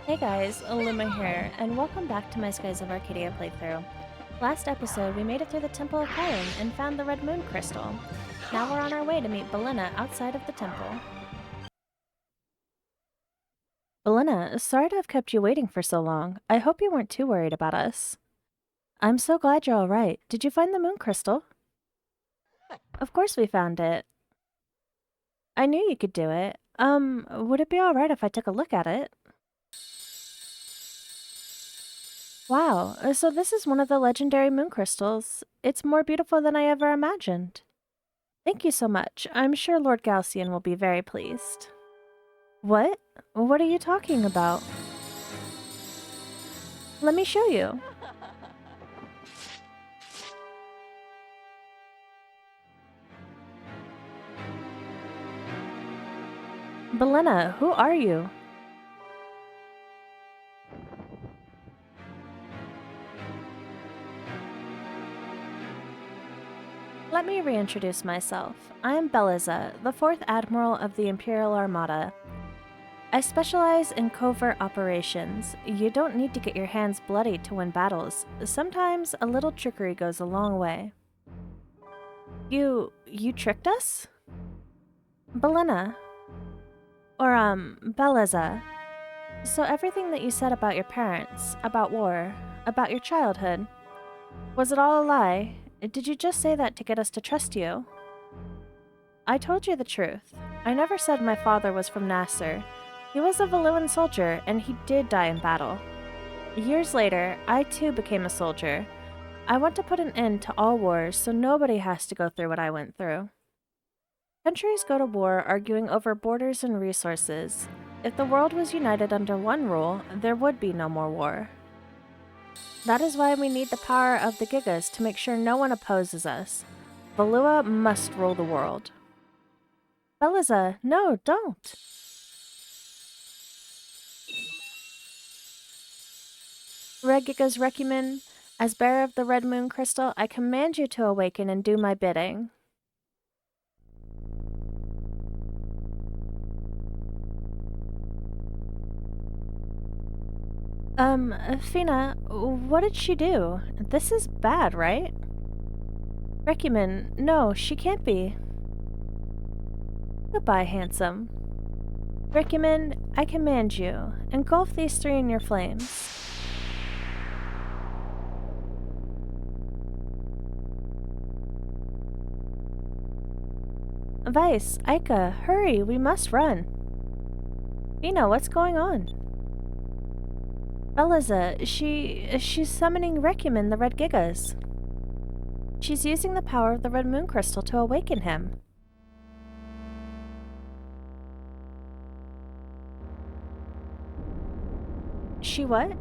Hey guys, Illuma here, and welcome back to my Skies of Arcadia playthrough. Last episode, we made it through the Temple of Kyron and found the Red Moon Crystal. Now we're on our way to meet Belina outside of the temple. Belina, sorry to have kept you waiting for so long. I hope you weren't too worried about us. I'm so glad you're alright. Did you find the Moon Crystal? Of course we found it. I knew you could do it. Would it be alright if I took a look at it? Wow, so this is one of the legendary moon crystals. It's more beautiful than I ever imagined. Thank you so much. I'm sure Lord Gaussian will be very pleased. What? What are you talking about? Let me show you. Belena, who are you? Let me reintroduce myself. I am Beliza, the 4th Admiral of the Imperial Armada. I specialize in covert operations. You don't need to get your hands bloody to win battles. Sometimes a little trickery goes a long way. You tricked us? Belena. Or, Beliza. So everything that you said about your parents, about war, about your childhood, was it all a lie? Did you just say that to get us to trust you? I told you the truth. I never said my father was from Nasser. He was a Valuan soldier, and he did die in battle. Years later, I too became a soldier. I want to put an end to all wars so nobody has to go through what I went through. Countries go to war arguing over borders and resources. If the world was united under one rule, there would be no more war. That is why we need the power of the Gigas to make sure no one opposes us. Valua must rule the world. Beliza, no, don't! Red Gigas Recumen, as bearer of the Red Moon Crystal, I command you to awaken and do my bidding. Fina, what did she do? This is bad, right? Recumen, no, she can't be. Goodbye, handsome. Recumen, I command you, engulf these three in your flames. Vice, Aika, hurry, we must run. Fina, what's going on? Beliza, she's summoning Recumen, the Red Gigas. She's using the power of the Red Moon Crystal to awaken him. She what?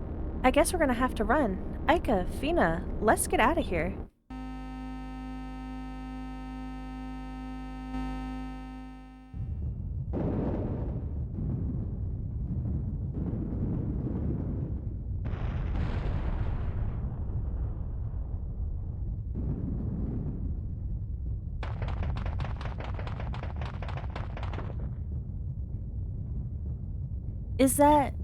I guess we're gonna have to run. Aika, Fina, let's get out of here. Is that...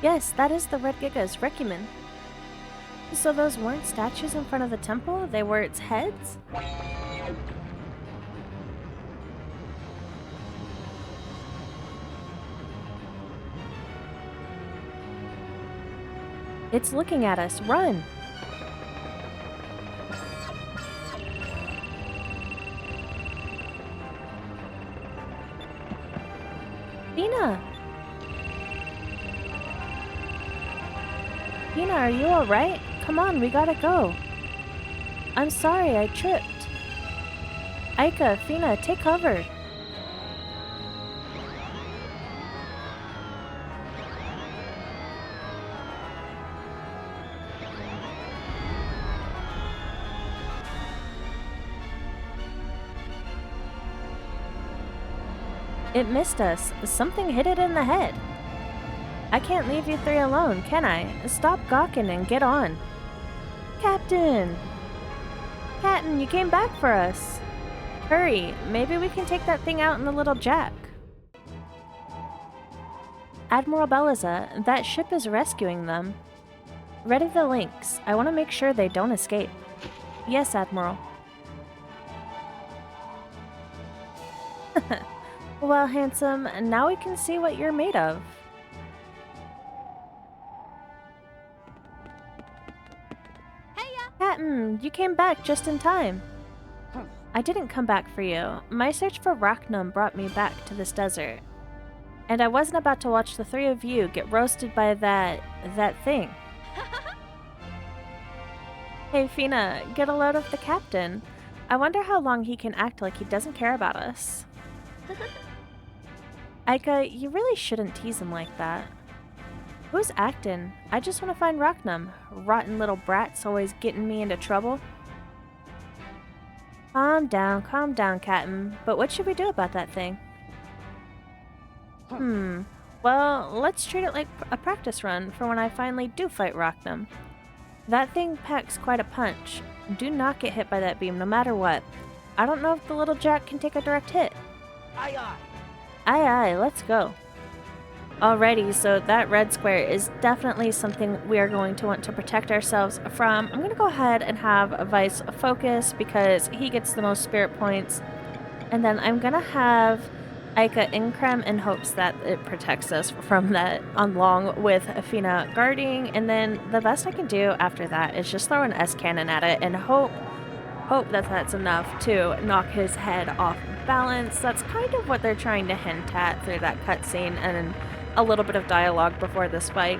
Yes, that is the Red Gigas, Recumen. So those weren't statues in front of the temple, they were its heads? It's looking at us, run! Fina! Fina, are you alright? Come on, we gotta go. I'm sorry, I tripped. Aika, Fina, take cover. It missed us. Something hit it in the head. I can't leave you three alone, can I? Stop gawking and get on. Captain! Captain, you came back for us. Hurry, maybe we can take that thing out in the little jack. Admiral Beliza, that ship is rescuing them. Ready the links. I want to make sure they don't escape. Yes, Admiral. Well, handsome, now we can see what you're made of. Captain, you came back just in time. I didn't come back for you. My search for Rachnum brought me back to this desert. And I wasn't about to watch the three of you get roasted by that thing. Hey, Fina, get a load of the captain. I wonder how long he can act like he doesn't care about us. Aika, you really shouldn't tease him like that. Who's acting? I just want to find Rachnum. Rotten little brats always getting me into trouble. Calm down, Captain. But what should we do about that thing? Well, let's treat it like a practice run for when I finally do fight Rachnum. That thing packs quite a punch. Do not get hit by that beam no matter what. I don't know if the little jack can take a direct hit. Aye, aye. Aye, aye, let's go. Alrighty, so that red square is definitely something we are going to want to protect ourselves from. I'm going to go ahead and have Vice focus because he gets the most spirit points. And then I'm going to have Aika Increm in hopes that it protects us from that, along with Fina guarding. And then the best I can do after that is just throw an S-cannon at it and hope that that's enough to knock his head off balance. That's kind of what they're trying to hint at through that cutscene and a little bit of dialogue before this fight.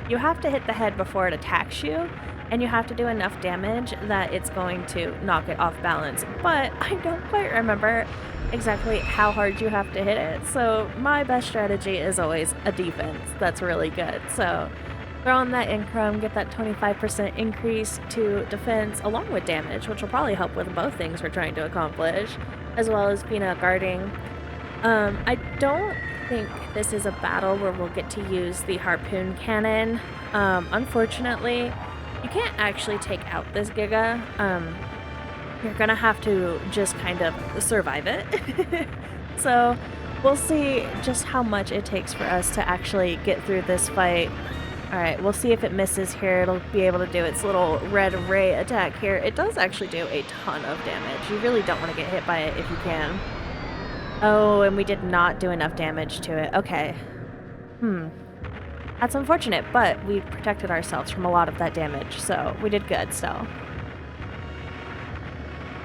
You have to hit the head before it attacks you, and you have to do enough damage that it's going to knock it off balance. But I don't quite remember exactly how hard you have to hit it, so my best strategy is always a defense. That's really good. So throw on that income, get that 25% increase to defense along with damage, which will probably help with both things we're trying to accomplish, as well as peanut guarding. I don't think this is a battle where we'll get to use the harpoon cannon. Unfortunately, you can't actually take out this Giga. You're gonna have to just kind of survive it. So we'll see just how much it takes for us to actually get through this fight. Alright, we'll see if it misses here. It'll be able to do its little red ray attack here. It does actually do a ton of damage. You really don't want to get hit by it if you can. Oh, and we did not do enough damage to it. Okay. That's unfortunate, but we protected ourselves from a lot of that damage, so we did good still.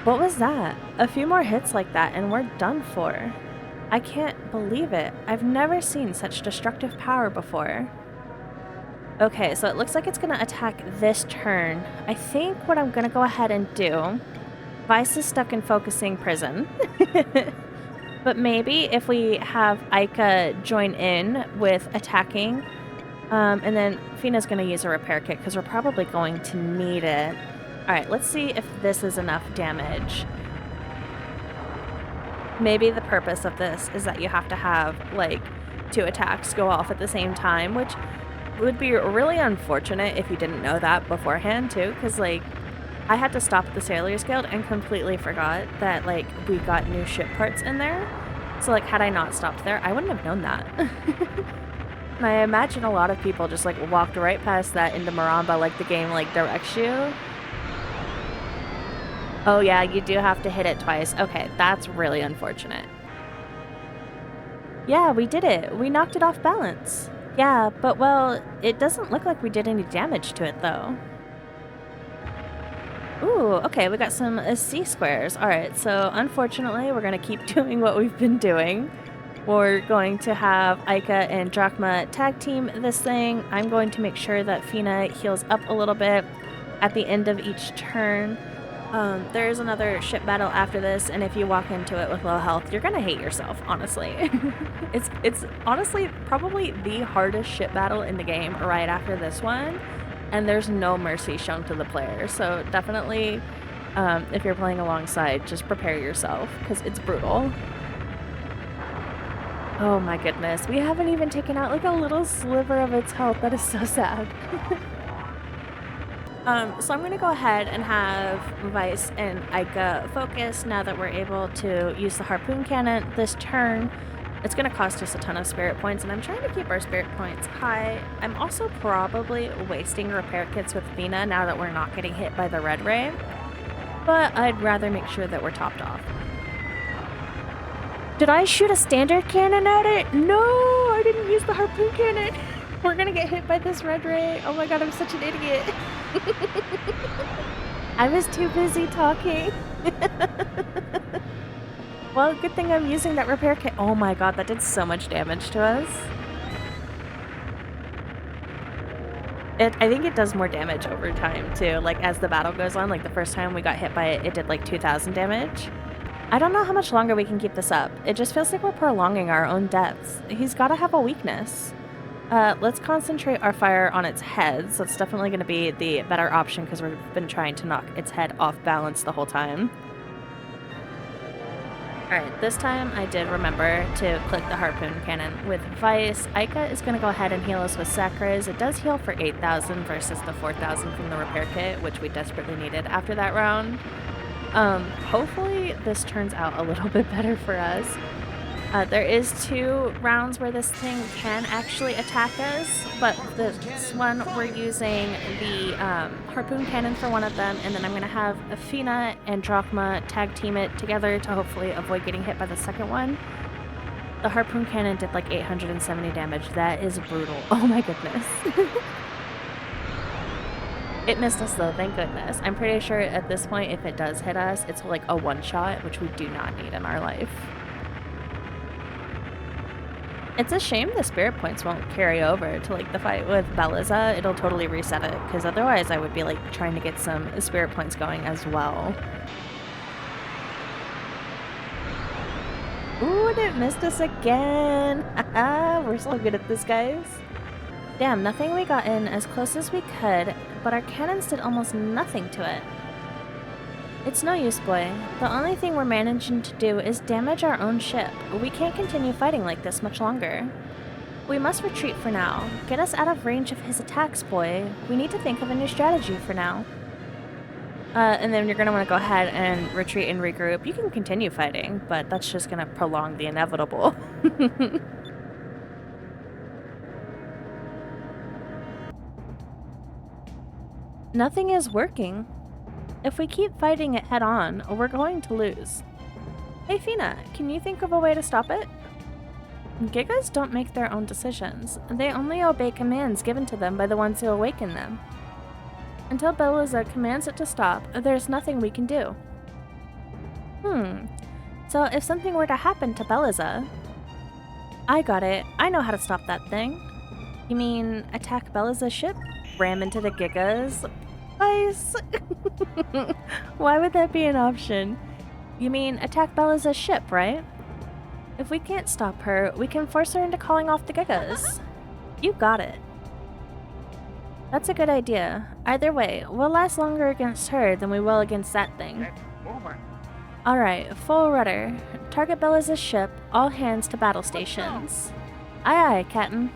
What was that? A few more hits like that and we're done for. I can't believe it. I've never seen such destructive power before. Okay, so it looks like it's gonna attack this turn. I think what I'm gonna go ahead and do... Vice is stuck in focusing prison. But maybe if we have Aika join in with attacking, and then Fina's going to use a repair kit because we're probably going to need it. Alright, let's see if this is enough damage. Maybe the purpose of this is that you have to have, like, 2 attacks go off at the same time, which would be really unfortunate if you didn't know that beforehand, too, because, like, I had to stop at the Sailor's Guild and completely forgot that, like, we got new ship parts in there. So, like, had I not stopped there, I wouldn't have known that. And I imagine a lot of people just, like, walked right past that into Maramba, like, the game, like, directs you. Oh, yeah, you do have to hit it twice. Okay, that's really unfortunate. Yeah, we did it. We knocked it off balance. Yeah, but, well, it doesn't look like we did any damage to it, though. Ooh, okay, we got some C squares. Alright, so unfortunately, we're going to keep doing what we've been doing. We're going to have Aika and Drachma tag team this thing. I'm going to make sure that Fina heals up a little bit at the end of each turn. There's another ship battle after this, and if you walk into it with low health, you're going to hate yourself, honestly. It's honestly probably the hardest ship battle in the game right after this one. And there's no mercy shown to the player, so definitely, if you're playing alongside, just prepare yourself, because it's brutal. Oh my goodness, we haven't even taken out like a little sliver of its health. That is so sad. So I'm gonna go ahead and have Vice and Ica focus now that we're able to use the harpoon cannon this turn. It's gonna cost us a ton of spirit points, and I'm trying to keep our spirit points high. I'm also probably wasting repair kits with Fina now that we're not getting hit by the red ray, but I'd rather make sure that we're topped off. Did I shoot a standard cannon at it? No, I didn't use the harpoon cannon. We're gonna get hit by this red ray. Oh my god, I'm such an idiot. I was too busy talking. Well, good thing I'm using that repair kit. Oh my god, that did so much damage to us. I think it does more damage over time too, like as the battle goes on. Like the first time we got hit by it, it did like 2,000 damage. I don't know how much longer we can keep this up. It just feels like we're prolonging our own deaths. He's gotta have a weakness. Let's concentrate our fire on its head. So it's definitely going to be the better option because we've been trying to knock its head off balance the whole time. Alright, this time I did remember to click the harpoon cannon with Vice. Ica is going to go ahead and heal us with Sacres. It does heal for 8,000 versus the 4,000 from the repair kit, which we desperately needed after that round. Hopefully this turns out a little bit better for us. There is 2 rounds where this thing can actually attack us, but this one we're using the harpoon cannon for one of them, and then I'm going to have Athena and Drachma tag team it together to hopefully avoid getting hit by the second one. The harpoon cannon did like 870 damage. That is brutal. Oh my goodness. It missed us though, thank goodness. I'm pretty sure at this point if it does hit us, it's like a one-shot, which we do not need in our life. It's a shame the spirit points won't carry over to like the fight with Beliza. It'll totally reset it, because otherwise I would be like trying to get some spirit points going as well. Ooh, and it missed us again. Haha, we're so good at this, guys. Damn, nothing we got in as close as we could, but our cannons did almost nothing to it. It's no use, boy. The only thing we're managing to do is damage our own ship. We can't continue fighting like this much longer. We must retreat for now. Get us out of range of his attacks, boy. We need to think of a new strategy for now. And then you're going to want to go ahead and retreat and regroup. You can continue fighting, but that's just going to prolong the inevitable. Nothing is working. If we keep fighting it head-on, we're going to lose. Hey Fina, can you think of a way to stop it? Gigas don't make their own decisions. They only obey commands given to them by the ones who awaken them. Until Beliza commands it to stop, there's nothing we can do. So if something were to happen to Beliza... I got it. I know how to stop that thing. You mean attack Beliza's ship? Ram into the Gigas? Nice. Why would that be an option? You mean attack Beliza's ship, right? If we can't stop her, we can force her into calling off the Gigas. You got it. That's a good idea. Either way, we'll last longer against her than we will against that thing. Alright, full rudder. Target Beliza's ship, all hands to battle stations. Aye aye, Captain.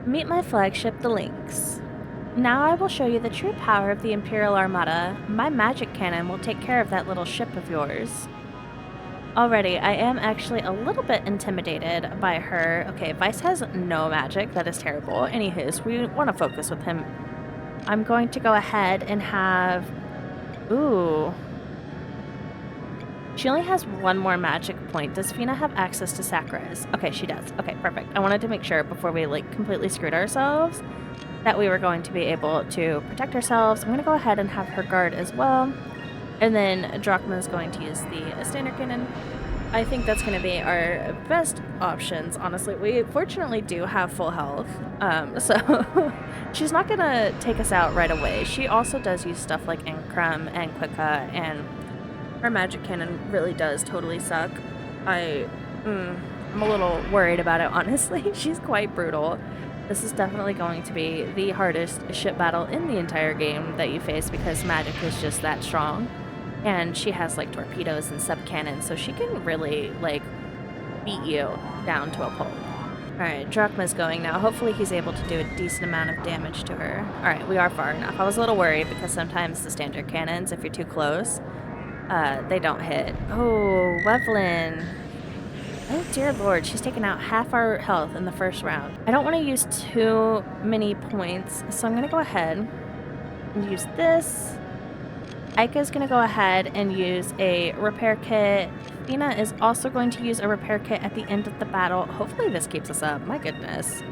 Meet my flagship, the Lynx. Now I will show you the true power of the Imperial Armada. My magic cannon will take care of that little ship of yours. Already, I am actually a little bit intimidated by her. Okay, Vice has no magic. That is terrible. Anywho's, we want to focus with him. I'm going to go ahead and have... Ooh. She only has one more magic point. Does Fina have access to Sacras? Okay, she does. Okay, perfect. I wanted to make sure before we like completely screwed ourselves that we were going to be able to protect ourselves. I'm going to go ahead and have her guard as well. And then Drachma is going to use the standard cannon. I think that's going to be our best options, honestly. We fortunately do have full health, so she's not going to take us out right away. She also does use stuff like Encrum and Quicka, and her magic cannon really does totally suck. I I'm a little worried about it, honestly. She's quite brutal. This is definitely going to be the hardest ship battle in the entire game that you face because magic is just that strong. And she has like torpedoes and sub-cannons, so she can really like beat you down to a pulp. Alright, Drachma's going now. Hopefully he's able to do a decent amount of damage to her. Alright, we are far enough. I was a little worried because sometimes the standard cannons, if you're too close, they don't hit. Oh, Wevlin. Oh dear lord, she's taken out half our health in the first round. I don't want to use too many points, so I'm going to go ahead and use this. Aika's going to go ahead and use a repair kit. Fina is also going to use a repair kit at the end of the battle. Hopefully this keeps us up. My goodness.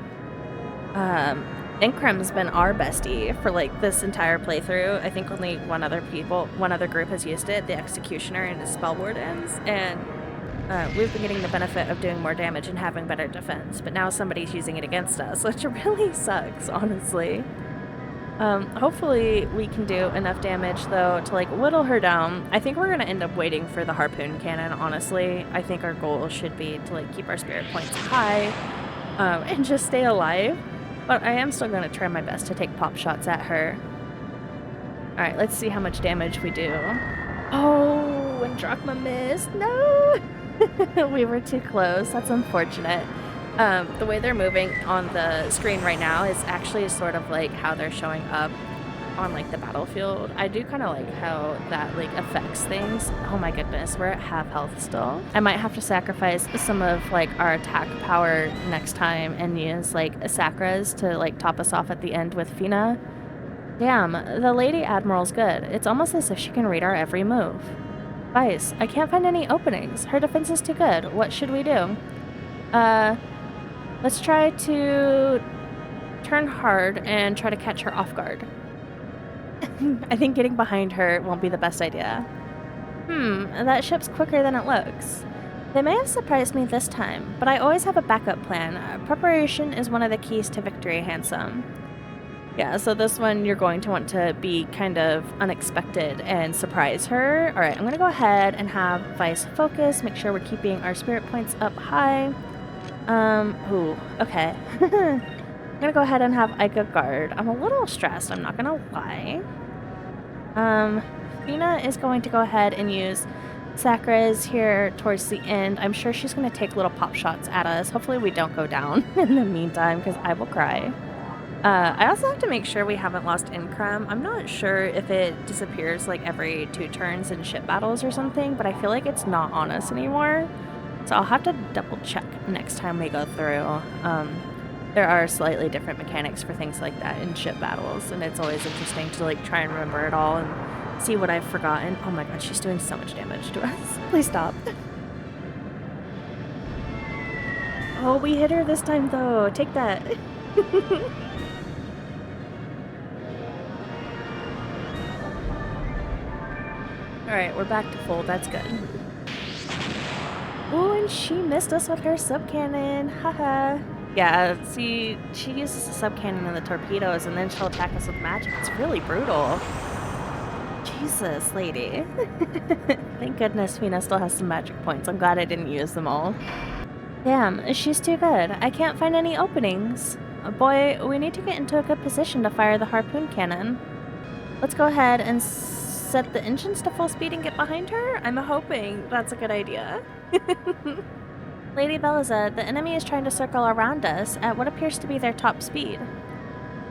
Inkrem's been our bestie for like this entire playthrough. I think only one other group has used it, the Executioner and his Spell Wardens, and we've been getting the benefit of doing more damage and having better defense, but now somebody's using it against us, which really sucks, honestly. Hopefully we can do enough damage, though, to, like, whittle her down. I think we're going to end up waiting for the harpoon cannon, honestly. I think our goal should be to, like, keep our spirit points high, and just stay alive. But I am still going to try my best to take pop shots at her. Alright, let's see how much damage we do. Oh, and Drachma missed. No! We were too close. That's unfortunate. The way they're moving on the screen right now is actually sort of like how they're showing up on like the battlefield. I do kind of like how that like affects things. Oh my goodness, we're at half health still. I might have to sacrifice some of like our attack power next time and use like Sakras to like top us off at the end with Fina. Damn, the Lady Admiral's good. It's almost as if she can read our every move. Vice, I can't find any openings. Her defense is too good. What should we do? Let's try to turn hard and try to catch her off guard. I think getting behind her won't be the best idea. That ship's quicker than it looks. They may have surprised me this time, but I always have a backup plan. Preparation is one of the keys to victory, handsome. Yeah, so this one you're going to want to be kind of unexpected and surprise her. Alright, I'm going to go ahead and have Vice focus, make sure we're keeping our spirit points up high. Ooh, okay. I'm gonna go ahead and have Aika guard. I'm a little stressed, I'm not gonna lie. Fina is going to go ahead and use Sakras here towards the end. I'm sure she's gonna take little pop shots at us. Hopefully we don't go down in the meantime, because I will cry. I also have to make sure we haven't lost Inkrem. I'm not sure if it disappears like every 2 turns in ship battles or something, but I feel like it's not on us anymore. So I'll have to double check next time we go through. There are slightly different mechanics for things like that in ship battles, and it's always interesting to like try and remember it all and see what I've forgotten. Oh my god, she's doing so much damage to us. Please stop. Oh, we hit her this time though. Take that. Alright, we're back to full. That's good. Oh, and she missed us with her sub-cannon. Haha. Yeah, see, she uses the sub-cannon and the torpedoes, and then she'll attack us with magic. It's really brutal. Jesus, lady. Thank goodness Fina still has some magic points. I'm glad I didn't use them all. Damn, she's too good. I can't find any openings. Boy, we need to get into a good position to fire the harpoon cannon. Let's go ahead and set the engines to full speed and get behind her? I'm hoping that's a good idea. Lady Beliza, the enemy is trying to circle around us at what appears to be their top speed.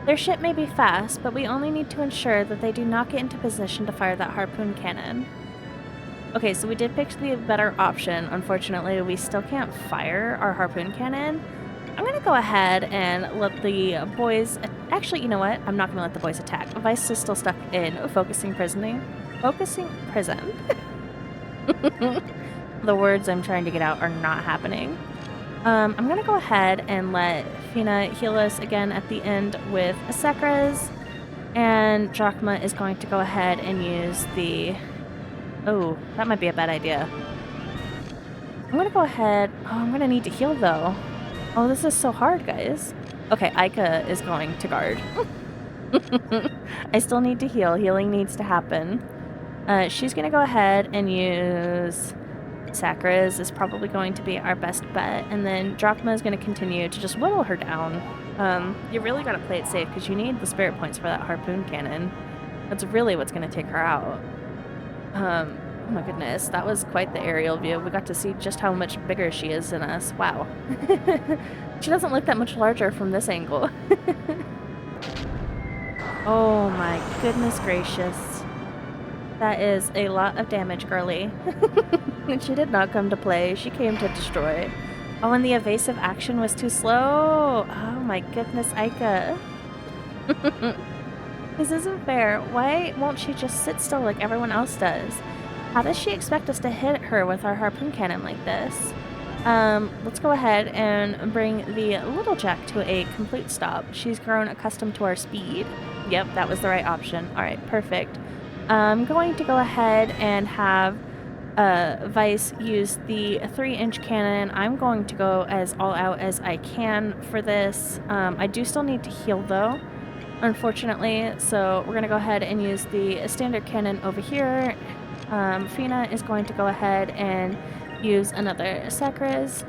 Their ship may be fast, but we only need to ensure that they do not get into position to fire that harpoon cannon. Okay, so we did pick the better option. Unfortunately, we still can't fire our harpoon cannon. I'm gonna go ahead and let the boys... Actually, you know what? I'm not gonna let the boys attack. Vice is still stuck in focusing prison. The words I'm trying to get out are not happening. I'm gonna go ahead and let Fina heal us again at the end with a Sakras, and Drachma is going to go ahead and use the... Oh, that might be a bad idea. I'm gonna go ahead... Oh, I'm gonna need to heal though. Oh, this is so hard, guys. Okay, Aika is going to guard. I still need to heal. Healing needs to happen. She's gonna go ahead and use Sakura's is probably going to be our best bet, and then Drachma is going to continue to just whittle her down. You really got to play it safe because you need the spirit points for that harpoon cannon. That's really what's going to take her out. Oh my goodness, that was quite the aerial view. We got to see just how much bigger she is than us. Wow. She doesn't look that much larger from this angle. Oh my goodness gracious. That is a lot of damage, girly. She did not come to play. She came to destroy. Oh, and the evasive action was too slow. Oh my goodness, Aika. This isn't fair. Why won't she just sit still like everyone else does? How does she expect us to hit her with our harpoon cannon like this? Let's go ahead and bring the little Jack to a complete stop. She's grown accustomed to our speed. Yep, that was the right option. Alright, perfect. I'm going to go ahead and have Vice use the 3-inch cannon. I'm going to go as all out as I can for this. I do still need to heal though, unfortunately, so we're going to go ahead and use the standard cannon over here. Fina is going to go ahead and use another Sakura's.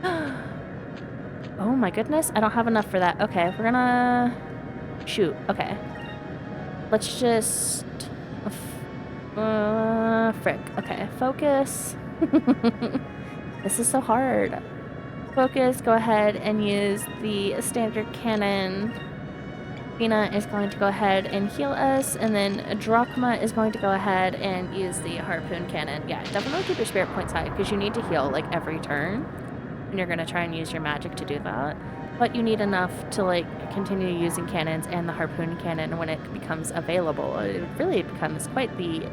Oh my goodness, I don't have enough for that. Okay, we're gonna shoot. Okay, let's just frick. Okay, focus. This is so hard. Focus, go ahead and use the standard cannon. Fina is going to go ahead and heal us, and then Drachma is going to go ahead and use the harpoon cannon. Yeah, definitely keep your spirit points high, because you need to heal like every turn, and you're going to try and use your magic to do that. But you need enough to like continue using cannons and the harpoon cannon when it becomes available. It really becomes quite the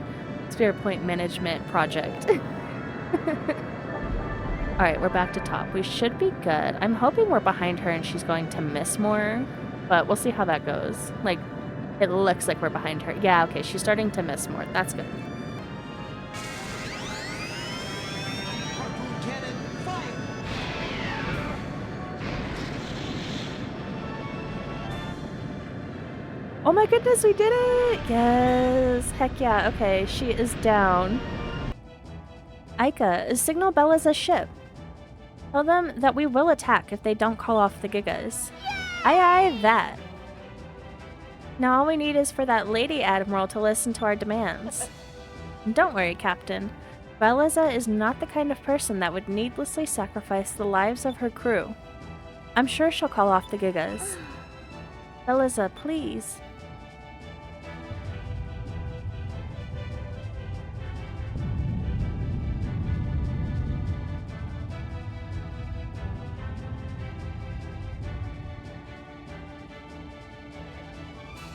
spirit point management project. Alright, we're back to top. We should be good. I'm hoping we're behind her and she's going to miss more, but we'll see how that goes. Like, it looks like we're behind her. Yeah, okay, she's starting to miss more. That's good. Oh my goodness, we did it! Yes! Heck yeah, okay, she is down. Aika, signal Bella's ship. Tell them that we will attack if they don't call off the Gigas. Aye aye, that. Now all we need is for that Lady Admiral to listen to our demands. Don't worry, Captain. Beliza is not the kind of person that would needlessly sacrifice the lives of her crew. I'm sure she'll call off the Gigas. Beliza, please.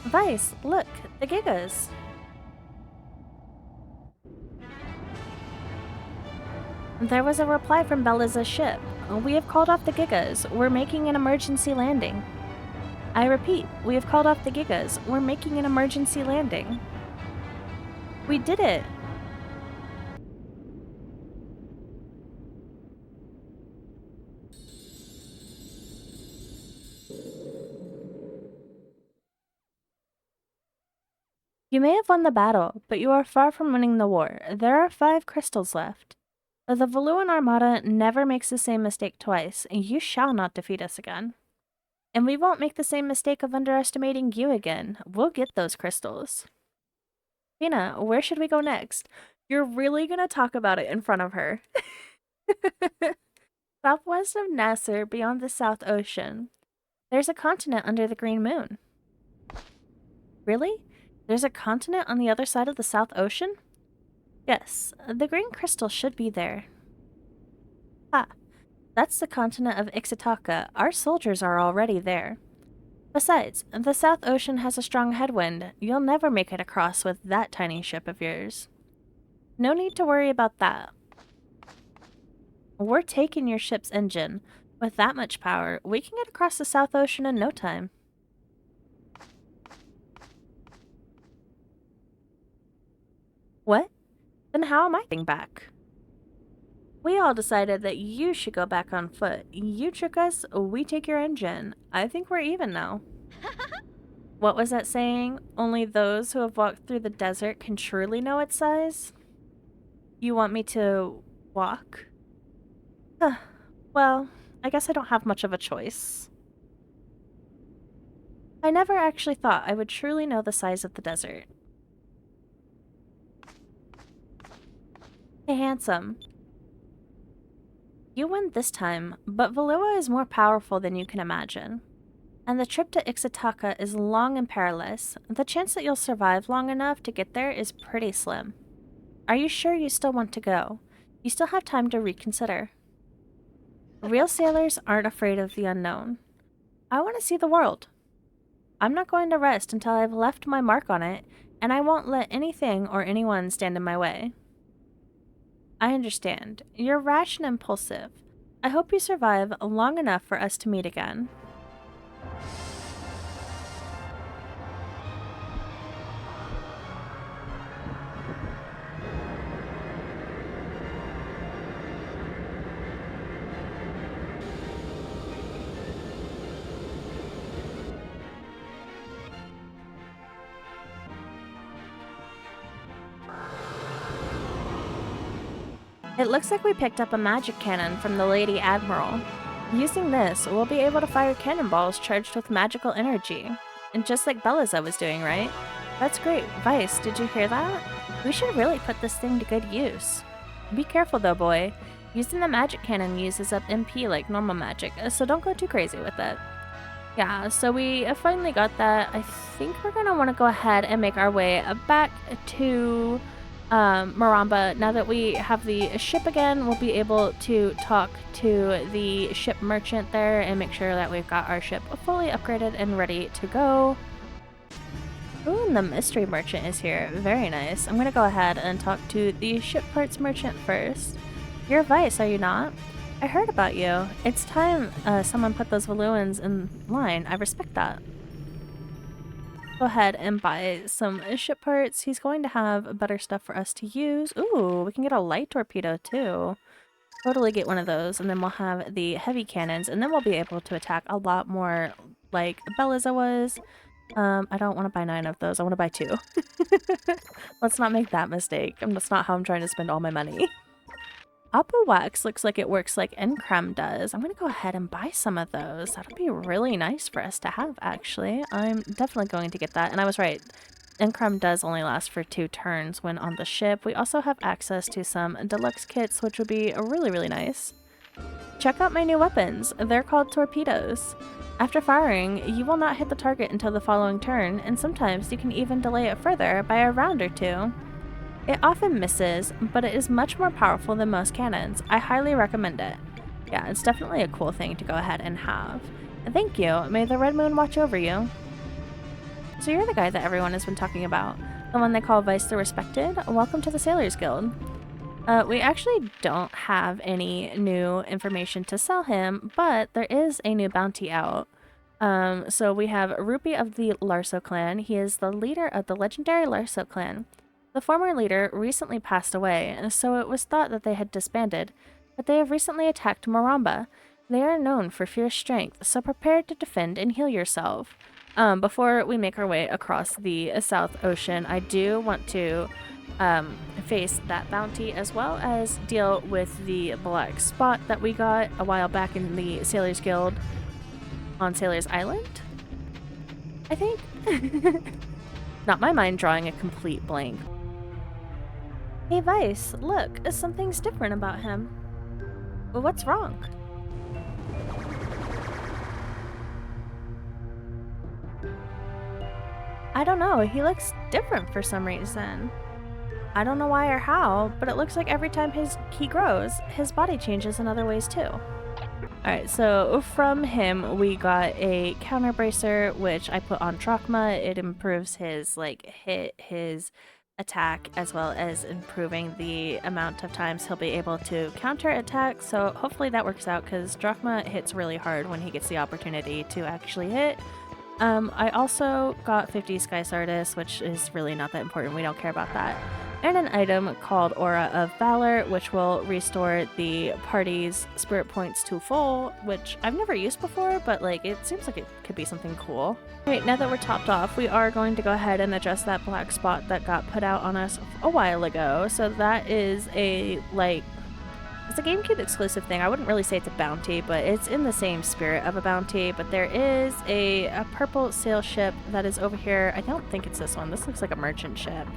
Vice, look, the Gigas. There was a reply from Beliza's ship. We have called off the Gigas. We're making an emergency landing. I repeat, we have called off the Gigas. We're making an emergency landing. We did it! You may have won the battle, but you are far from winning the war. There are 5 crystals left. The Valuan Armada never makes the same mistake twice. You shall not defeat us again. And we won't make the same mistake of underestimating you again. We'll get those crystals. Fina, where should we go next? You're really gonna talk about it in front of her. Southwest of Nasser, beyond the South Ocean. There's a continent under the green moon. Really? There's a continent on the other side of the South Ocean? Yes, the green crystal should be there. Ah, that's the continent of Ixitaka. Our soldiers are already there. Besides, the South Ocean has a strong headwind. You'll never make it across with that tiny ship of yours. No need to worry about that. We're taking your ship's engine. With that much power, we can get across the South Ocean in no time. What? Then how am I getting back? We all decided that you should go back on foot. You took us, we take your engine. I think we're even now. What was that saying? Only those who have walked through the desert can truly know its size? You want me to Walk? Huh. Well, I guess I don't have much of a choice. I never actually thought I would truly know the size of the desert. Hey, handsome. You win this time, but Valua is more powerful than you can imagine. And the trip to Ixataka is long and perilous. The chance that you'll survive long enough to get there is pretty slim. Are you sure you still want to go? You still have time to reconsider. Real sailors aren't afraid of the unknown. I want to see the world. I'm not going to rest until I've left my mark on it, and I won't let anything or anyone stand in my way. I understand. You're rash and impulsive. I hope you survive long enough for us to meet again. It looks like we picked up a magic cannon from the Lady Admiral. Using this, we'll be able to fire cannonballs charged with magical energy. And just like Beliza was doing, right? That's great. Vice, did you hear that? We should really put this thing to good use. Be careful though, boy. Using the magic cannon uses up MP like normal magic, so don't go too crazy with it. Yeah, so we finally got that. I think we're gonna want to go ahead and make our way back to Maramba. Now that we have the ship again, we'll be able to talk to the ship merchant there and make sure that we've got our ship fully upgraded and ready to go. Ooh, and the mystery merchant is here. Very nice. I'm gonna go ahead and talk to the ship parts merchant first. You're Vice, are you not? I heard about you. It's time someone put those Valuans in line. I respect that. Go ahead and buy some ship parts. He's going to have better stuff for us to use. Ooh, we can get a light torpedo too. Totally get one of those, and then we'll have the heavy cannons, and then we'll be able to attack a lot more like Beliza was. I don't want to buy 9 of those. I want to buy 2. Let's not make that mistake. That's not how I'm trying to spend all my money. Apu Wax looks like it works like Encrem does. I'm going to go ahead and buy some of those. That would be really nice for us to have, actually. I'm definitely going to get that. And I was right. Encrem does only last for 2 turns when on the ship. We also have access to some deluxe kits, which would be really, really nice. Check out my new weapons. They're called torpedoes. After firing, you will not hit the target until the following turn, and sometimes you can even delay it further by a round or 2. It often misses, but it is much more powerful than most cannons. I highly recommend it. Yeah, it's definitely a cool thing to go ahead and have. Thank you. May the Red Moon watch over you. So you're the guy that everyone has been talking about. The one they call Vice the Respected. Welcome to the Sailors Guild. We actually don't have any new information to sell him, but there is a new bounty out. So we have Rupee of the Larso clan. He is the leader of the legendary Larso clan. The former leader recently passed away, so it was thought that they had disbanded, but they have recently attacked Maramba. They are known for fierce strength, so prepare to defend and heal yourself. Before we make our way across the South Ocean, I do want to face that bounty as well as deal with the black spot that we got a while back in the Sailors Guild on Sailors Island, I think. Not my mind drawing a complete blank. Hey Vice, look, something's different about him. Well, what's wrong? I don't know, he looks different for some reason. I don't know why or how, but it looks like every time he grows, his body changes in other ways too. Alright, so from him we got a counter bracer, which I put on Drachma. It improves his hit, his attack, as well as improving the amount of times he'll be able to counter attack. So hopefully that works out, because Drachma hits really hard when he gets the opportunity to actually hit. I also got 50 Sky Stardust, which is really not that important. We don't care about that. And an item called Aura of Valor, which will restore the party's spirit points to full, which I've never used before, but it seems like it could be something cool. Alright, now that we're topped off, we are going to go ahead and address that black spot that got put out on us a while ago. So that is a It's a GameCube exclusive thing. I wouldn't really say it's a bounty, but it's in the same spirit of a bounty. But there is a purple sail ship that is over here. I don't think it's this one. This looks like a merchant ship.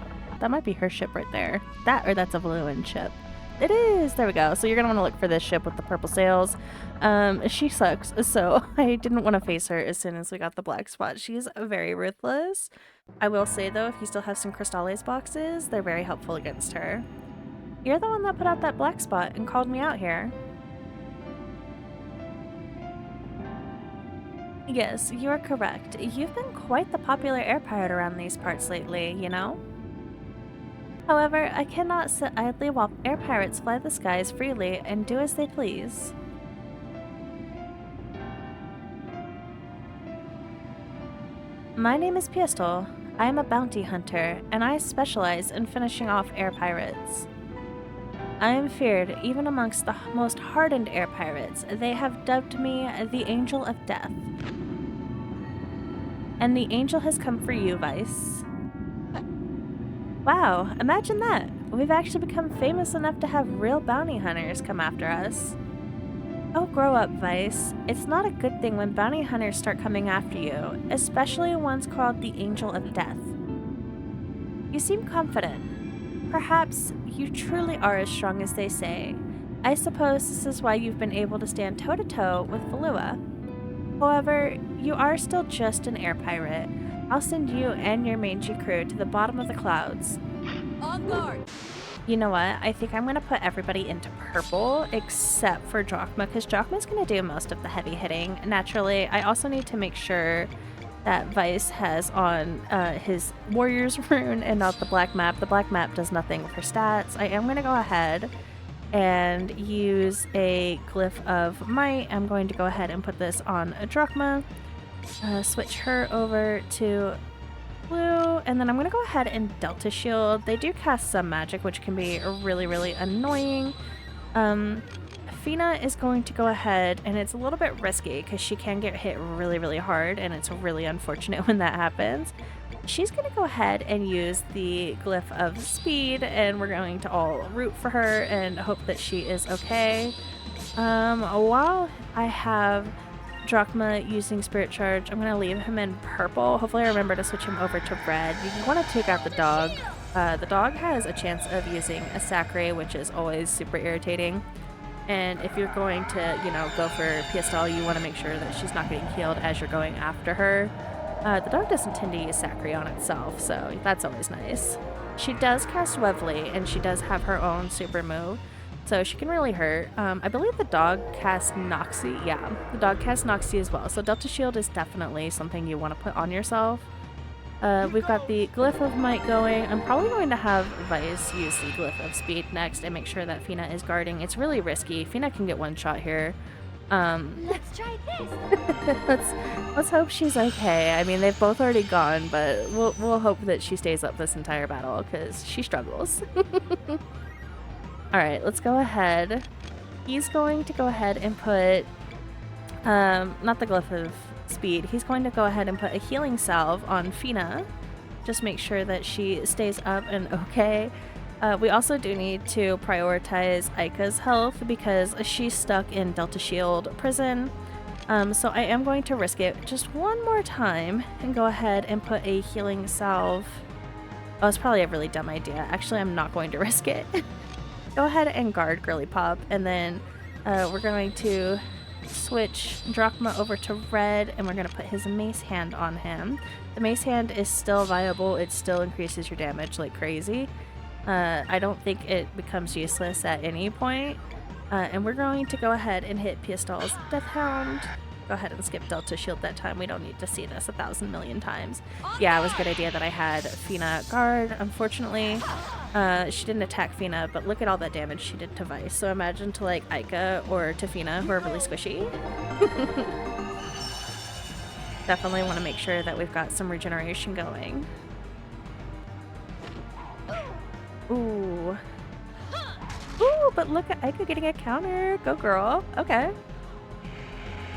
That might be her ship right there. That, or that's a Valuan ship. It is! There we go. So you're going to want to look for this ship with the purple sails. She sucks, so I didn't want to face her as soon as we got the black spot. She's very ruthless. I will say, though, if you still have some Crystales boxes, they're very helpful against her. You're the one that put out that black spot and called me out here. Yes, you're correct. You've been quite the popular air pirate around these parts lately, you know? However, I cannot sit idly while air pirates fly the skies freely and do as they please. My name is Pistol. I am a bounty hunter, and I specialize in finishing off air pirates. I am feared even amongst the most hardened air pirates. They have dubbed me the Angel of Death. And the angel has come for you, Vice. Wow, imagine that! We've actually become famous enough to have real bounty hunters come after us. Oh, grow up, Vice. It's not a good thing when bounty hunters start coming after you, especially ones called the Angel of Death. You seem confident. Perhaps you truly are as strong as they say. I suppose this is why you've been able to stand toe-to-toe with Valua. However, you are still just an air pirate. I'll send you and your mangy crew to the bottom of the clouds. On guard! You know what? I think I'm going to put everybody into purple except for Drachma, because Drachma's going to do most of the heavy hitting. Naturally, I also need to make sure that Vice has on his Warrior's rune and not the black map. The black map does nothing for stats. I am going to go ahead and use a Glyph of Might. I'm going to go ahead and put this on a Drachma. Switch her over to blue, and then I'm going to go ahead and Delta Shield. They do cast some magic, which can be really, really annoying. Fina is going to go ahead, and it's a little bit risky because she can get hit really, really hard, and it's really unfortunate when that happens. She's going to go ahead and use the Glyph of Speed, and we're going to all root for her and hope that she is okay. While I have Drachma using Spirit Charge, I'm going to leave him in purple. Hopefully I remember to switch him over to red. You want to take out the dog. The dog has a chance of using a Sacre, which is always super irritating. And if you're going to, you know, go for Pistol, you want to make sure that she's not getting killed as you're going after her. The dog doesn't tend to use Sacre on itself, so that's always nice. She does cast Wevely, and she does have her own super move, so she can really hurt. I believe the dog casts Noxie. Yeah, the dog casts Noxie as well, so Delta Shield is definitely something you want to put on yourself. We've got the Glyph of Might going. I'm probably going to have Vice use the Glyph of Speed next and make sure that Fina is guarding. It's really risky. Fina can get one shot here. Let's try this. let's hope she's okay. I mean, they've both already gone, but we'll hope that she stays up this entire battle because she struggles. All right, let's go ahead. He's going to go ahead and put not the Glyph of Speed. He's going to go ahead and put a healing salve on Fina. Just make sure that she stays up and okay. We also do need to prioritize Aika's health because she's stuck in Delta Shield prison. So I am going to risk it just one more time and go ahead and put a healing salve. Oh, it's probably a really dumb idea. Actually, I'm not going to risk it. Go ahead and guard Girly Pop, and then we're going to switch Drachma over to red, and we're going to put his Mace Hand on him. The Mace Hand is still viable. It still increases your damage like crazy. I don't think it becomes useless at any point. And we're going to go ahead and hit Pistol's Death Hound. Go ahead and skip Delta Shield that time. We don't need to see this 1,000 million times. Yeah, it was a good idea that I had Fina guard. Unfortunately, she didn't attack Fina, but look at all that damage she did to Vice. So imagine to like Aika or to Fina, who are really squishy. Definitely want to make sure that we've got some regeneration going. Ooh. Ooh, but look at Aika getting a counter. Go girl. Okay.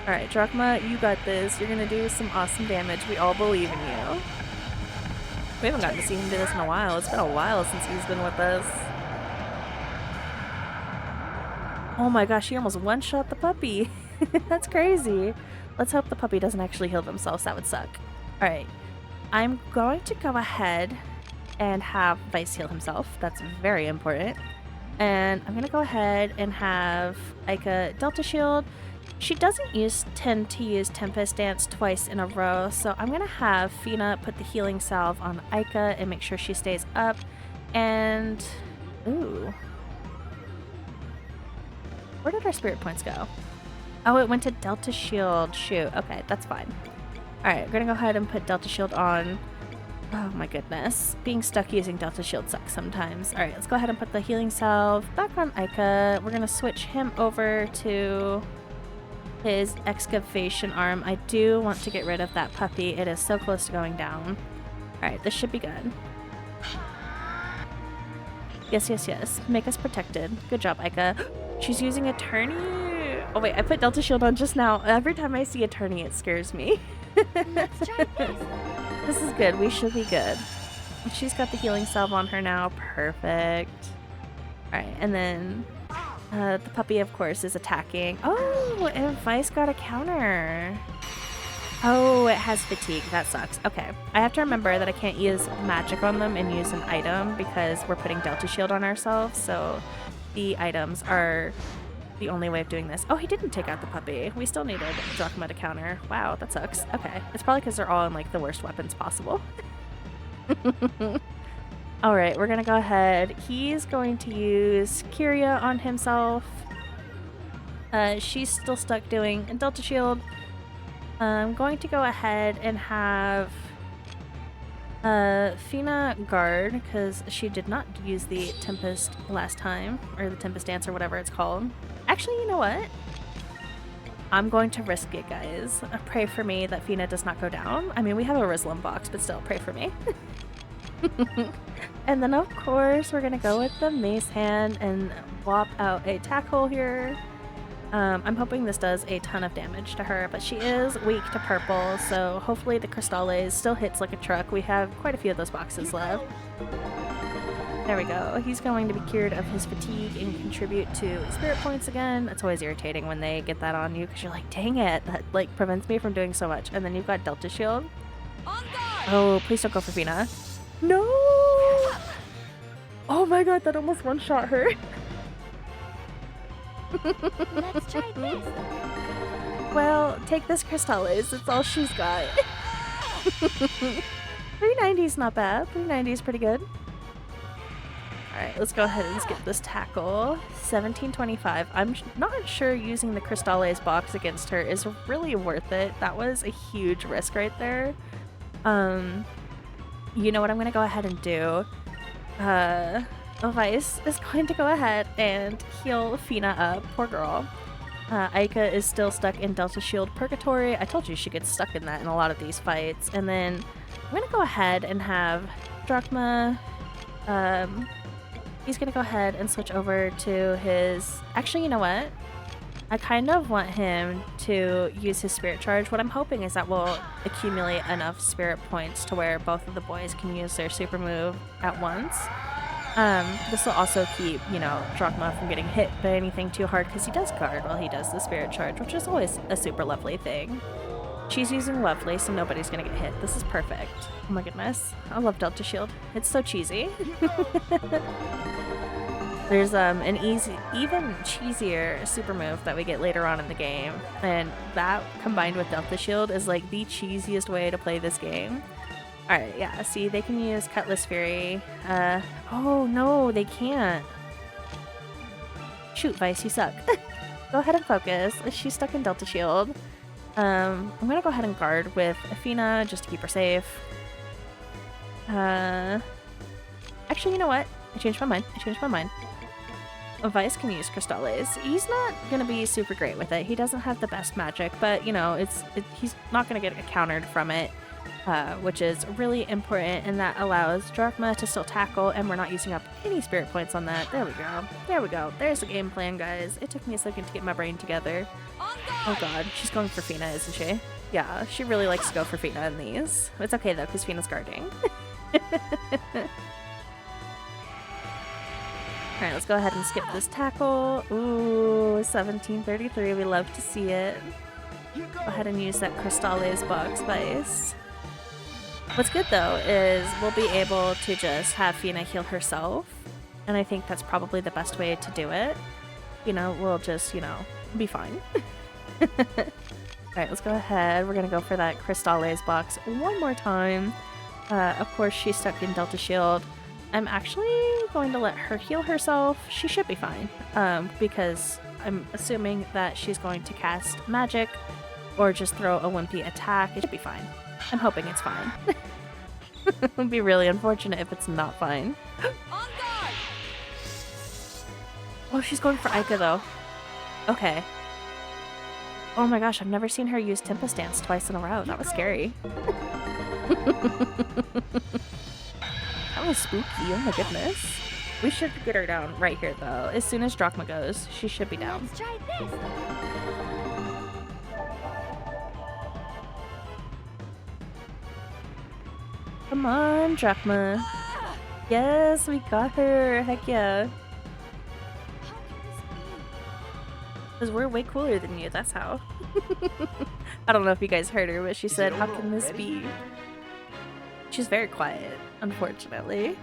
Alright, Drachma, you got this. You're gonna do some awesome damage. We all believe in you. We haven't gotten to see him do this in a while. It's been a while since he's been with us. Oh my gosh, she almost one-shot the puppy. That's crazy. Let's hope the puppy doesn't actually heal themselves. That would suck. All right. I'm going to go ahead and have Vice heal himself. That's very important. And I'm going to go ahead and have Aika Delta Shield. She doesn't tend to use Tempest Dance twice in a row, so I'm going to have Fina put the healing salve on Aika and make sure she stays up. And... ooh. Where did our spirit points go? Oh, it went to Delta Shield. Shoot. Okay, that's fine. Alright, we're going to go ahead and put Delta Shield on. Oh my goodness. Being stuck using Delta Shield sucks sometimes. Alright, let's go ahead and put the healing salve back on Aika. We're going to switch him over to his excavation arm. I do want to get rid of that puppy. It is so close to going down. Alright, this should be good. Yes, yes, yes. Make us protected. Good job, Aika. She's using Attorney. Oh wait, I put Delta Shield on just now. Every time I see Attorney, it scares me. Let's try this. This is good. We should be good. She's got the healing salve on her now. Perfect. Alright, and then the puppy, of course, is attacking. Oh, and Vice got a counter. Oh, it has fatigue. That sucks. Okay. I have to remember that I can't use magic on them and use an item because we're putting Delta Shield on ourselves, so the items are the only way of doing this. Oh, he didn't take out the puppy. We still needed Drachma to counter. Wow, that sucks. Okay. It's probably because they're all in, like, the worst weapons possible. Alright, we're gonna go ahead. He's going to use Kyria on himself. She's still stuck doing a Delta Shield. I'm going to go ahead and have Fina guard, because she did not use the Tempest last time, or the Tempest Dance, or whatever it's called. Actually, you know what? I'm going to risk it, guys. Pray for me that Fina does not go down. I mean, we have a Rizlin box, but still, pray for me. And then, of course, we're going to go with the Mace Hand and whop out a tackle here. I'm hoping this does a ton of damage to her, but she is weak to purple, so hopefully the Crystales still hits like a truck. We have quite a few of those boxes left. There we go. He's going to be cured of his fatigue and contribute to spirit points again. It's always irritating when they get that on you, because you're like, dang it, that like prevents me from doing so much. And then you've got Delta Shield. Oh, please don't go for Fina. No! Oh my god, that almost one-shot her. Let's try this. Well, take this Crystales. It's all she's got. 390 is not bad. 390 is pretty good. Alright, let's go ahead and skip this tackle. 1725. I'm not sure using the Crystales box against her is really worth it. That was a huge risk right there. You know what I'm going to go ahead and do? Vice is going to go ahead and heal Fina up. Poor girl. Aika is still stuck in Delta Shield Purgatory. I told you she gets stuck in that in a lot of these fights. And then I'm going to go ahead and have Drachma. He's going to go ahead and switch over to his... Actually, you know what? I kind of want him to use his Spirit Charge. What I'm hoping is that we'll accumulate enough Spirit Points to where both of the boys can use their super move at once. This will also keep, you know, Drachma from getting hit by anything too hard, because he does guard while he does the Spirit Charge, which is always a super lovely thing. She's using Lovely, so nobody's gonna get hit. This is perfect. Oh my goodness. I love Delta Shield. It's so cheesy. There's an even cheesier super move that we get later on in the game, and that combined with Delta Shield is like the cheesiest way to play this game. Alright, yeah, see, they can use Cutlass Fury. Oh no, they can't. Shoot, Vice, you suck. Go ahead and focus. She's stuck in Delta Shield. I'm gonna go ahead and guard with Athena just to keep her safe. Actually, you know what? I changed my mind. Vice can use Crystales. He's not gonna be super great with it. He doesn't have the best magic, but you know, he's not gonna get countered from it, which is really important, and that allows Drachma to still tackle, and we're not using up any spirit points on that. There we go. There we go. There's the game plan, guys. It took me a second to get my brain together. Oh god, she's going for Fina, isn't she? Yeah, she really likes to go for Fina in these. It's okay though, because Fina's guarding. Alright, let's go ahead and skip this tackle. Ooh, 1733. We love to see it. Go ahead and use that Crystales box vice. What's good though is we'll be able to just have Fina heal herself. And I think that's probably the best way to do it. You know, we'll just, you know, be fine. Alright, let's go ahead. We're gonna go for that Crystales box one more time. Of course, she's stuck in Delta Shield. I'm actually going to let her heal herself. She should be fine. Because I'm assuming that she's going to cast magic or just throw a wimpy attack. It should be fine. I'm hoping it's fine. It would be really unfortunate if it's not fine. Oh, she's going for Ica though. Okay. Oh my gosh, I've never seen her use Tempest Dance twice in a row. That was scary. That was spooky. Oh my goodness. We should get her down right here though. As soon as Drachma goes, she should be down. Let's try this. Come on, Drachma. Yes, we got her. Heck yeah. Because we're way cooler than you, that's how. I don't know if you guys heard her, but she said, how can this be? She's very quiet, unfortunately.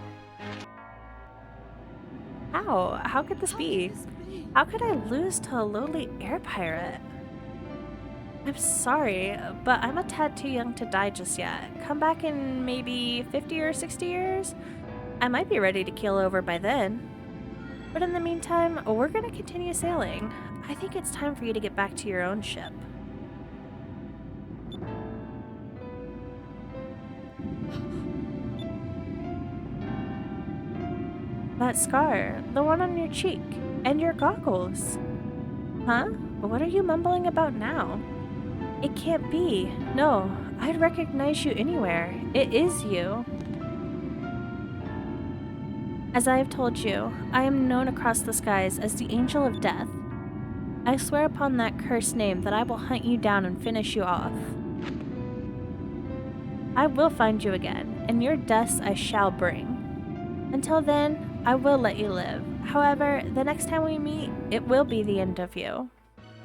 How? How could this be? How could I lose to a lowly air pirate? I'm sorry, but I'm a tad too young to die just yet. Come back in maybe 50 or 60 years? I might be ready to keel over by then. But in the meantime, we're gonna continue sailing. I think it's time for you to get back to your own ship. That scar, the one on your cheek, and your goggles. Huh? What are you mumbling about now? It can't be. No, I'd recognize you anywhere. It is you. As I have told you, I am known across the skies as the Angel of Death. I swear upon that cursed name that I will hunt you down and finish you off. I will find you again, and your deaths I shall bring. Until then, I will let you live. However, the next time we meet, it will be the end of you.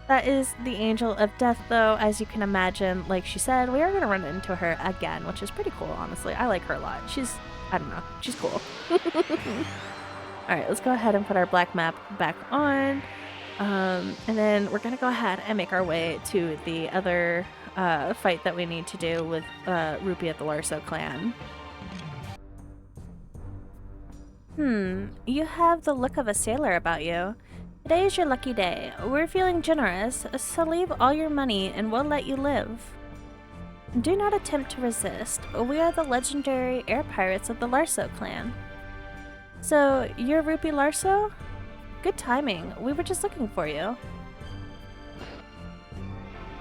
That is the Angel of Death, though, as you can imagine. Like she said, we are going to run into her again, which is pretty cool, honestly. I like her a lot. I don't know, she's cool. Alright, let's go ahead and put our black map back on. And then we're going to go ahead and make our way to the other fight that we need to do with Rupee at the Larso clan. You have the look of a sailor about you. Today is your lucky day. We're feeling generous, so leave all your money and we'll let you live. Do not attempt to resist. We are the legendary air pirates of the Larso clan. So, you're Rupee Larso? Good timing. We were just looking for you.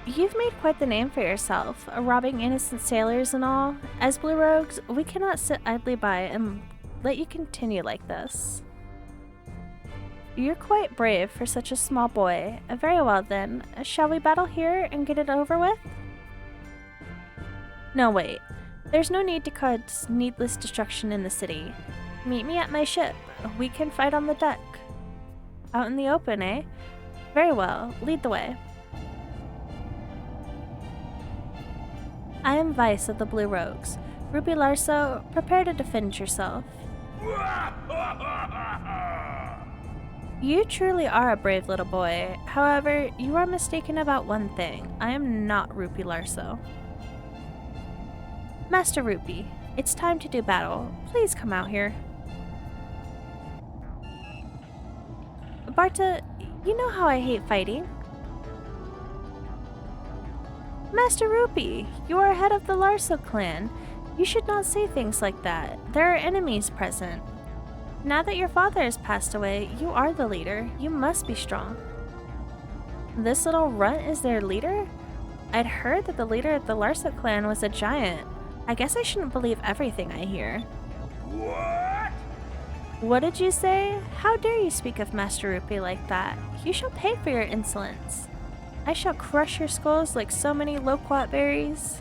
You've made quite the name for yourself, robbing innocent sailors and all. As Blue Rogues, we cannot sit idly by and let you continue like this. You're quite brave for such a small boy. Very well then, shall we battle here and get it over with? No, wait. There's no need to cause needless destruction in the city. Meet me at my ship. We can fight on the deck. Out in the open, eh? Very well. Lead the way. I am Vice of the Blue Rogues. Rupee Larso, prepare to defend yourself. You truly are a brave little boy. However, you are mistaken about one thing. I am not Rupee Larso. Master Rupee, it's time to do battle. Please come out here. Barta, you know how I hate fighting. Master Rupee, you are head of the Larso clan. You should not say things like that. There are enemies present. Now that your father has passed away, you are the leader. You must be strong. This little runt is their leader? I'd heard that the leader of the Larso clan was a giant. I guess I shouldn't believe everything I hear. What? What did you say? How dare you speak of Master Rupee like that? You shall pay for your insolence. I shall crush your skulls like so many loquat berries.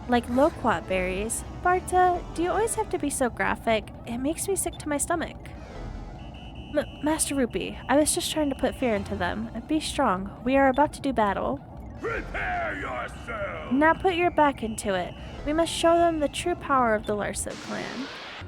Like loquat berries? Barta, do you always have to be so graphic? It makes me sick to my stomach. Master Rupee, I was just trying to put fear into them. Be strong. We are about to do battle. Prepare yourself! Now put your back into it. We must show them the true power of the Larso clan.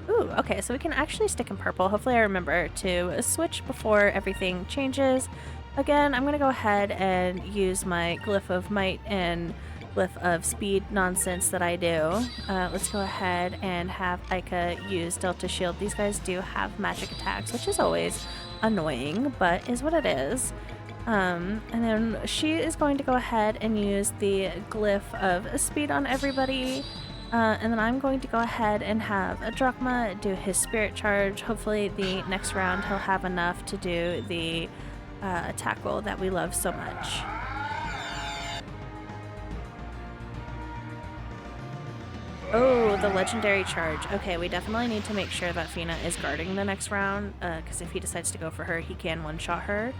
Ooh, okay, so we can actually stick in purple. Hopefully I remember to switch before everything changes. Again, I'm going to go ahead and use my Glyph of Might and Glyph of Speed nonsense that I do. Let's go ahead and have Aika use Delta Shield. These guys do have magic attacks, which is always annoying, but is what it is. And then she is going to go ahead and use the Glyph of Speed on everybody. And then I'm going to go ahead and have a Drachma do his Spirit Charge. Hopefully the next round he'll have enough to do the attack roll that we love so much. Oh, the legendary charge. Okay, we definitely need to make sure that Fina is guarding the next round, because if he decides to go for her, he can one-shot her.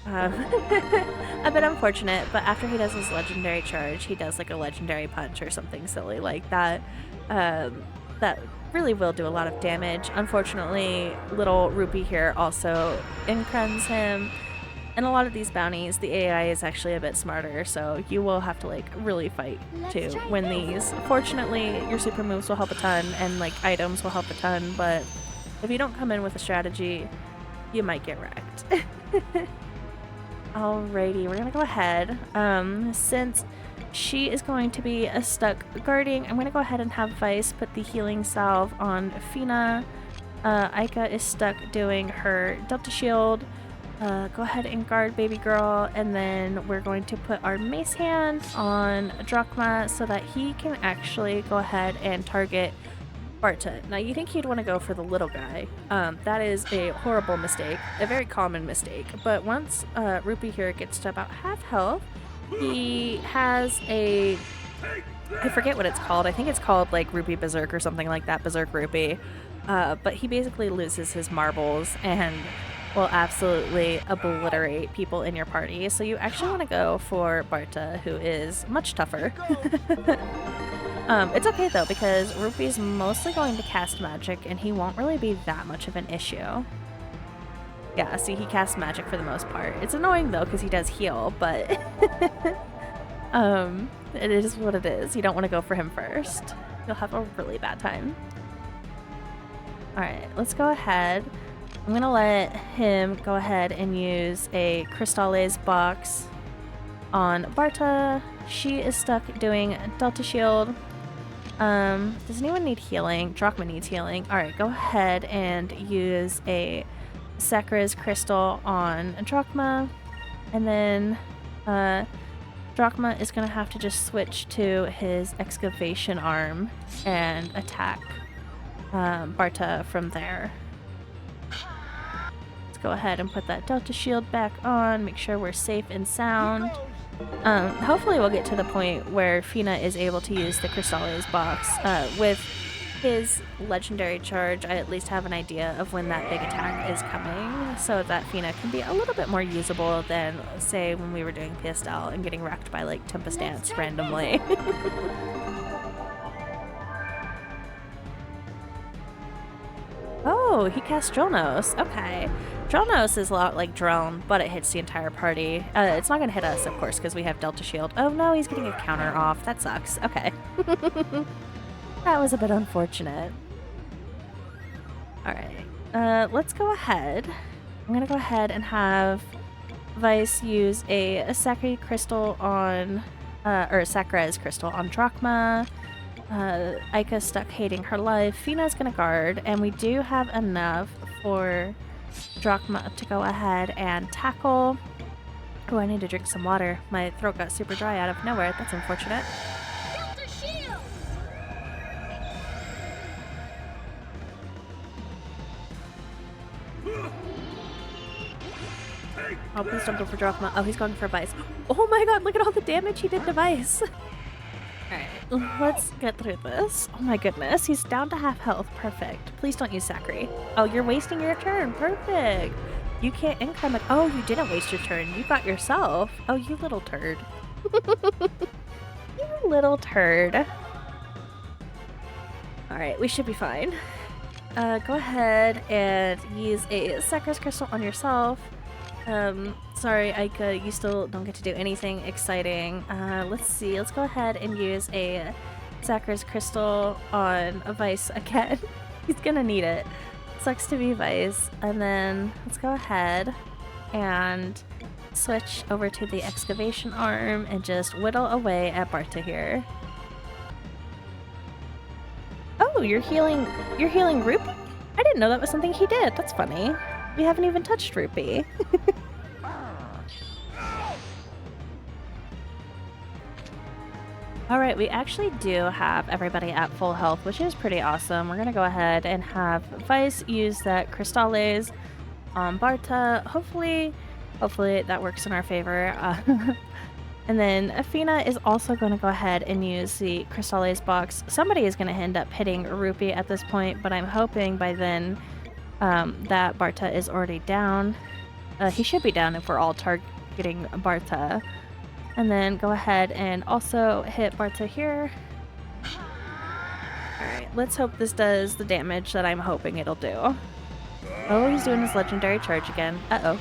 A bit unfortunate, but after he does his legendary charge, he does like a legendary punch or something silly like that. That really will do a lot of damage. Unfortunately, little Rupee here also increns him. And a lot of these bounties, the AI is actually a bit smarter, so you will have to like really fight to win these. Fortunately, your super moves will help a ton, and like items will help a ton, but if you don't come in with a strategy, you might get wrecked. Alrighty, we're gonna go ahead. Since she is going to be stuck guarding, I'm gonna go ahead and have Vice put the healing salve on Fina. Aika is stuck doing her Delta Shield. Go ahead and guard baby girl, and then we're going to put our mace hand on Drachma so that he can actually go ahead and target Barta. Now you think he'd want to go for the little guy. That is a horrible mistake, a very common mistake, but once Rupee here gets to about half health, he has a, I forget what it's called, I think it's called like Rupee Berserk or something like that, Berserk Rupee, but he basically loses his marbles and will absolutely obliterate people in your party. So you actually want to go for Barta, who is much tougher. It's okay though, because Rupee's mostly going to cast magic and he won't really be that much of an issue. Yeah, see, he casts magic for the most part. It's annoying though, because he does heal, but it is what it is. You don't want to go for him first. You'll have a really bad time. Alright, let's go ahead. I'm gonna let him go ahead and use a Crystales box on Barta. She is stuck doing Delta Shield. Does anyone need healing? Drachma needs healing. Alright, go ahead and use a Sakura's Crystal on Drachma. And then Drachma is gonna have to just switch to his Excavation Arm and attack Barta from there. Go ahead and put that Delta Shield back on, make sure we're safe and sound. Hopefully we'll get to the point where Fina is able to use the Crystales box. With his legendary charge, I at least have an idea of when that big attack is coming, so that Fina can be a little bit more usable than, say, when we were doing PSL and getting wrecked by like Tempest Dance randomly. Oh, he cast Dronos. Okay. Dronos is a lot like Drone, but it hits the entire party. It's not going to hit us, of course, because we have Delta Shield. Oh no, he's getting a counter off. That sucks. Okay. That was a bit unfortunate. Alright. Let's go ahead. I'm going to go ahead and have Vice use a Sakura Crystal on... or Sakura's Crystal on Drachma. Aika's stuck hating her life. Fina's gonna guard, and we do have enough for Drachma to go ahead and tackle. Oh, I need to drink some water. My throat got super dry out of nowhere. That's unfortunate. Oh, please don't go for Drachma. Oh, he's going for Vice. Oh my god, look at all the damage he did to Vice. Alright, let's get through this. Oh my goodness, he's down to half health. Perfect. Please don't use Sakura. Oh, you're wasting your turn. Perfect. You can't income it. Oh, you didn't waste your turn. You got yourself. Oh, you little turd. You little turd. Alright, we should be fine. go ahead and use a Sacrifice Crystal on yourself. Sorry, Aika, you still don't get to do anything exciting. Let's see, let's go ahead and use a Sacrifice Crystal on a Vice again. He's gonna need it. Sucks to be Vice. And then let's go ahead and switch over to the excavation arm and just whittle away at Barta here. Oh, you're healing Rupee? I didn't know that was something he did. That's funny. We haven't even touched Rupee. Alright, we actually do have everybody at full health, which is pretty awesome. We're gonna go ahead and have Vice use that Crystales on Barta. Hopefully that works in our favor. And then Athena is also going to go ahead and use the Crystales box. Somebody is going to end up hitting Rupee at this point, but I'm hoping by then that Barta is already down. He should be down if we're all targeting Barta. And then go ahead and also hit Barta here. Alright, let's hope this does the damage that I'm hoping it'll do. Oh, he's doing his legendary charge again. Uh-oh.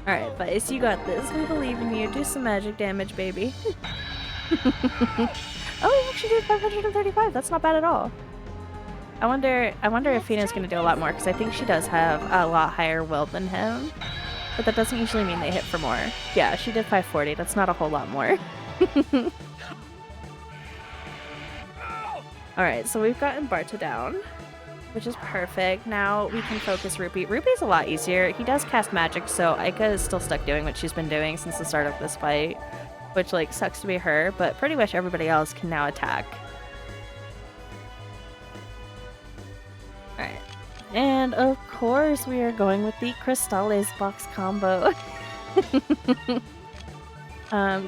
Alright, Vice, you got this. We believe in you. Do some magic damage, baby. Oh, he actually did 535. That's not bad at all. I wonder if Fina's gonna do a lot more, because I think she does have a lot higher will than him. But that doesn't usually mean they hit for more. Yeah, she did 540. That's not a whole lot more. Alright, so we've gotten Barta down, which is perfect. Now we can focus Rupee. Rupee's a lot easier. He does cast magic, so Aika is still stuck doing what she's been doing since the start of this fight, which, like, sucks to be her, but pretty much everybody else can now attack. Alright. And, of course, we are going with the Crystales box combo.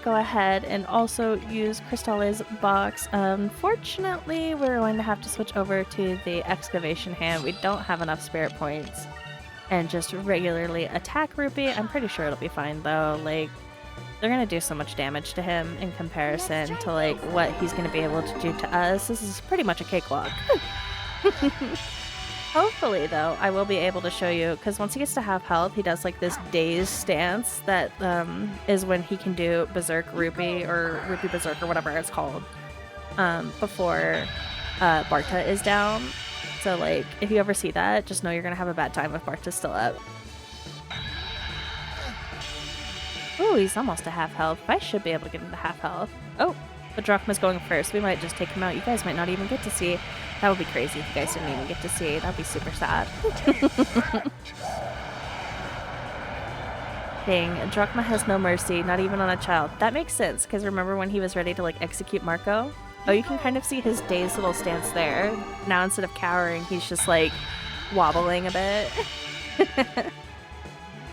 Go ahead and also use Crystales box. Unfortunately, we're going to have to switch over to the excavation hand. We don't have enough spirit points. And just regularly attack Rupee. I'm pretty sure it'll be fine though. Like, they're gonna do so much damage to him in comparison to like what he's gonna be able to do to us. This is pretty much a cakewalk. Hopefully, though, I will be able to show you, because once he gets to half health, he does like this dazed stance that is when he can do Berserk Rupee, or Rupee Berserk, or whatever it's called, before Barta is down. So, like, if you ever see that, just know you're going to have a bad time if Barta's still up. Ooh, he's almost to half health. I should be able to get him to half health. Oh, the Drachma's going first. We might just take him out. You guys might not even get to see. That would be crazy if you guys didn't even get to see. That would be super sad. Dang, Drachma has no mercy, not even on a child. That makes sense, because remember when he was ready to, like, execute Marco? Oh, you can kind of see his dazed little stance there. Now, instead of cowering, he's just, like, wobbling a bit.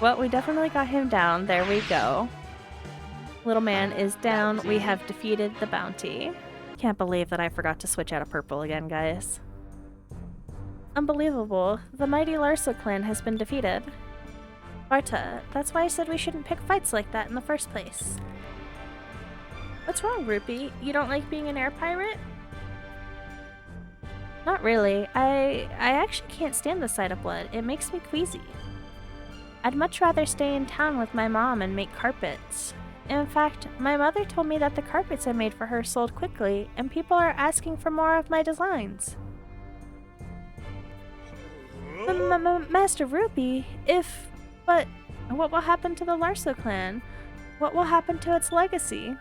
Well, we definitely got him down. There we go. Little man is down. We have defeated the bounty. Can't believe that I forgot to switch out of purple again, guys. Unbelievable. The mighty Larsa clan has been defeated. Barta, that's why I said we shouldn't pick fights like that in the first place. What's wrong, Rupee? You don't like being an air pirate? Not really. I actually can't stand the sight of blood. It makes me queasy. I'd much rather stay in town with my mom and make carpets. In fact, my mother told me that the carpets I made for her sold quickly, and people are asking for more of my designs. Master Rupee, but what will happen to the Larsa clan? What will happen to its legacy?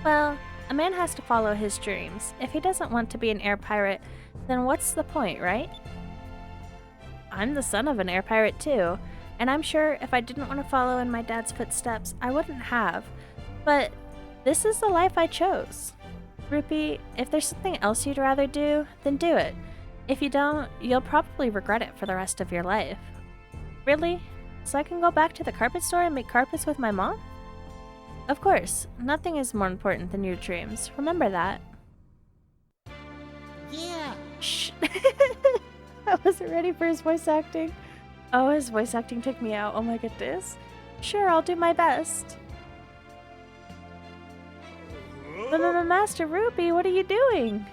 Well, a man has to follow his dreams. If he doesn't want to be an air pirate, then what's the point, right? I'm the son of an air pirate too. And I'm sure if I didn't want to follow in my dad's footsteps, I wouldn't have. But this is the life I chose. Rupee, if there's something else you'd rather do, then do it. If you don't, you'll probably regret it for the rest of your life. Really? So I can go back to the carpet store and make carpets with my mom? Of course, nothing is more important than your dreams. Remember that. Yeah. Shh. I wasn't ready for his voice acting. Oh, his voice acting took me out. Oh my goodness. Sure, I'll do my best. Master Rupee, what are you doing?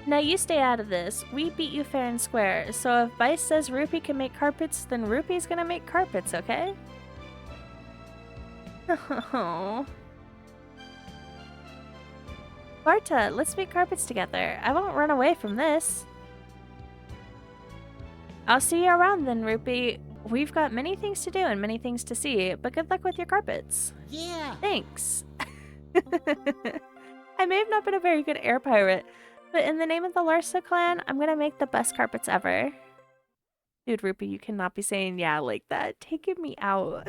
Now you stay out of this. We beat you fair and square. So if Vice says Rupee can make carpets, then Rupee's gonna make carpets, okay? Oh. Barta, let's make carpets together. I won't run away from this. I'll see you around then, Rupee. We've got many things to do and many things to see, but good luck with your carpets. Yeah. Thanks. I may have not been a very good air pirate, but in the name of the Larsa clan, I'm gonna make the best carpets ever. Dude, Rupee, you cannot be saying yeah like that. Taking me out.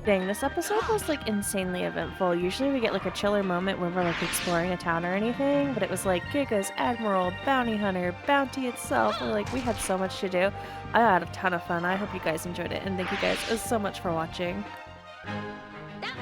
Dang, this episode was like insanely eventful. Usually we get like a chiller moment where we're like exploring a town or anything, but it was like Giga's Admiral, Bounty Hunter, Bounty itself. We had so much to do. I had a ton of fun. I hope you guys enjoyed it, and thank you guys so much for watching. That